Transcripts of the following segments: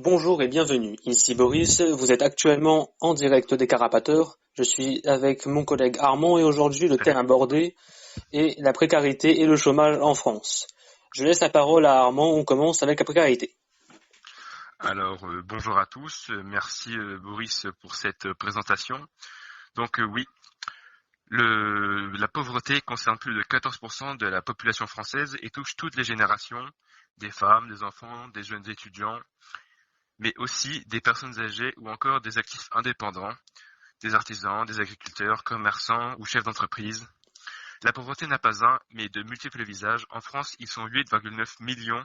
Bonjour et bienvenue, ici Boris, vous êtes actuellement en direct des Carapateurs. Je suis avec mon collègue Armand et aujourd'hui le Salut. thème abordé est la précarité et le chômage en France. Je laisse la parole à Armand, on commence avec la précarité. Bonjour à tous. Merci Boris pour cette présentation. Oui, la pauvreté concerne plus de 14% de la population française et touche toutes les générations, des femmes, des enfants, des jeunes étudiants, mais aussi des personnes âgées ou encore des actifs indépendants, des artisans, des agriculteurs, commerçants ou chefs d'entreprise. La pauvreté n'a pas un, mais de multiples visages. En France, ils sont 8,9 millions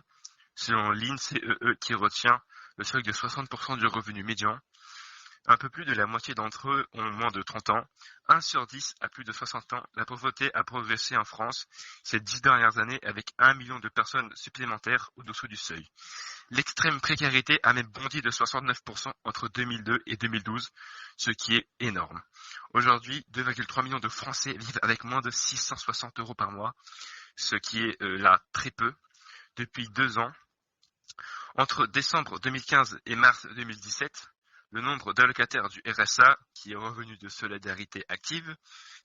selon l'INSEE qui retient le seuil de 60% du revenu médian. Un peu plus de la moitié d'entre eux ont moins de 30 ans. 1 sur 10 a plus de 60 ans. La pauvreté a progressé en France ces 10 dernières années avec 1 million de personnes supplémentaires au-dessous du seuil. L'extrême précarité a même bondi de 69% entre 2002 et 2012, ce qui est énorme. Aujourd'hui, 2,3 millions de Français vivent avec moins de 660 euros par mois, ce qui est là très peu. Depuis 2 ans, entre décembre 2015 et mars 2017, le nombre d'allocataires du RSA, qui est revenu de solidarité active,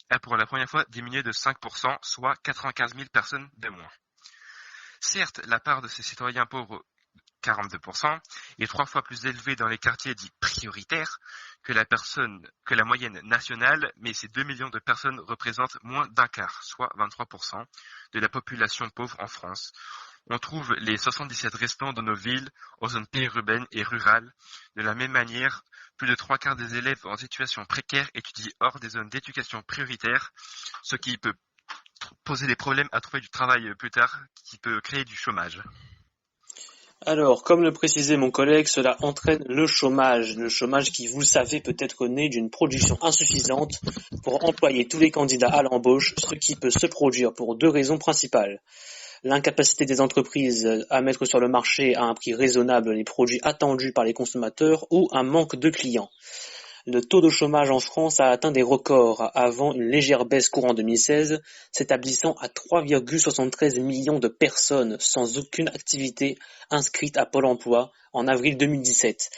a pour la première fois diminué de 5%, soit 95 000 personnes de moins. Certes, la part de ces citoyens pauvres, 42%, est 3 fois plus élevée dans les quartiers dits prioritaires que la moyenne nationale, mais ces 2 millions de personnes représentent moins d'un quart, soit 23%, de la population pauvre en France. On trouve les 77 restants dans nos villes, en zones périurbaines et rurales. De la même manière, plus de 3 quarts des élèves en situation précaire étudient hors des zones d'éducation prioritaire, ce qui peut poser des problèmes à trouver du travail plus tard, qui peut créer du chômage. Alors, comme le précisait mon collègue, cela entraîne le chômage qui, vous le savez, peut être né d'une production insuffisante pour employer tous les candidats à l'embauche, ce qui peut se produire pour deux raisons principales. L'incapacité des entreprises à mettre sur le marché à un prix raisonnable les produits attendus par les consommateurs ou un manque de clients. Le taux de chômage en France a atteint des records avant une légère baisse courant 2016, s'établissant à 3,73 millions de personnes sans aucune activité inscrite à Pôle emploi en avril 2017.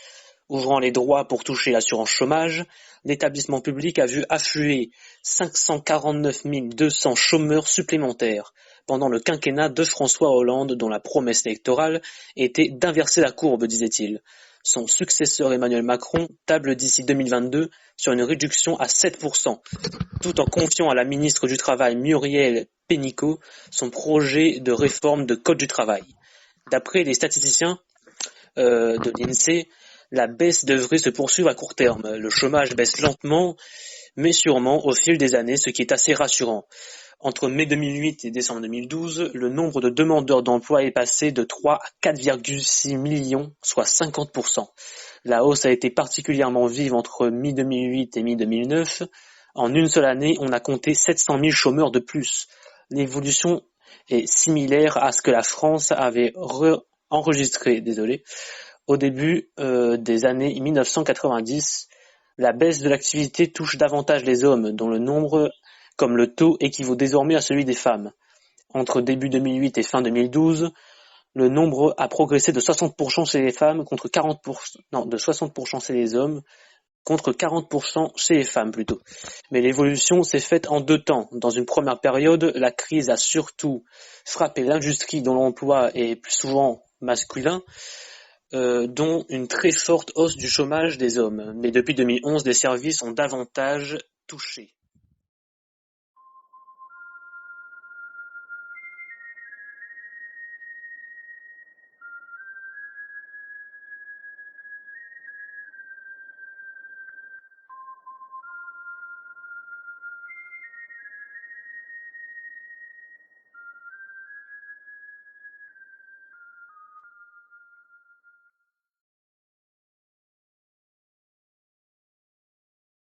Ouvrant les droits pour toucher l'assurance chômage, l'établissement public a vu affluer 549 200 chômeurs supplémentaires pendant le quinquennat de François Hollande, dont la promesse électorale était d'inverser la courbe, disait-il. Son successeur Emmanuel Macron table d'ici 2022 sur une réduction à 7%, tout en confiant à la ministre du Travail Muriel Pénicaud son projet de réforme de code du travail. D'après les statisticiens de l'INSEE, la baisse devrait se poursuivre à court terme. Le chômage baisse lentement, mais sûrement au fil des années, ce qui est assez rassurant. Entre mai 2008 et décembre 2012, le nombre de demandeurs d'emploi est passé de 3 à 4,6 millions, soit 50%. La hausse a été particulièrement vive entre mi-2008 et mi-2009. En une seule année, on a compté 700 000 chômeurs de plus. L'évolution est similaire à ce que la France avait enregistré, au début des années 1990. La baisse de l'activité touche davantage les hommes, dont le nombre comme le taux équivaut désormais à celui des femmes. Entre début 2008 et fin 2012, le nombre a progressé de 60% chez les femmes contre 40%, de 60% chez les hommes contre 40% chez les femmes plutôt. Mais l'évolution s'est faite en deux temps. Dans une première période, la crise a surtout frappé l'industrie dont l'emploi est plus souvent masculin, dont une très forte hausse du chômage des hommes. Mais depuis 2011, les services ont davantage touché.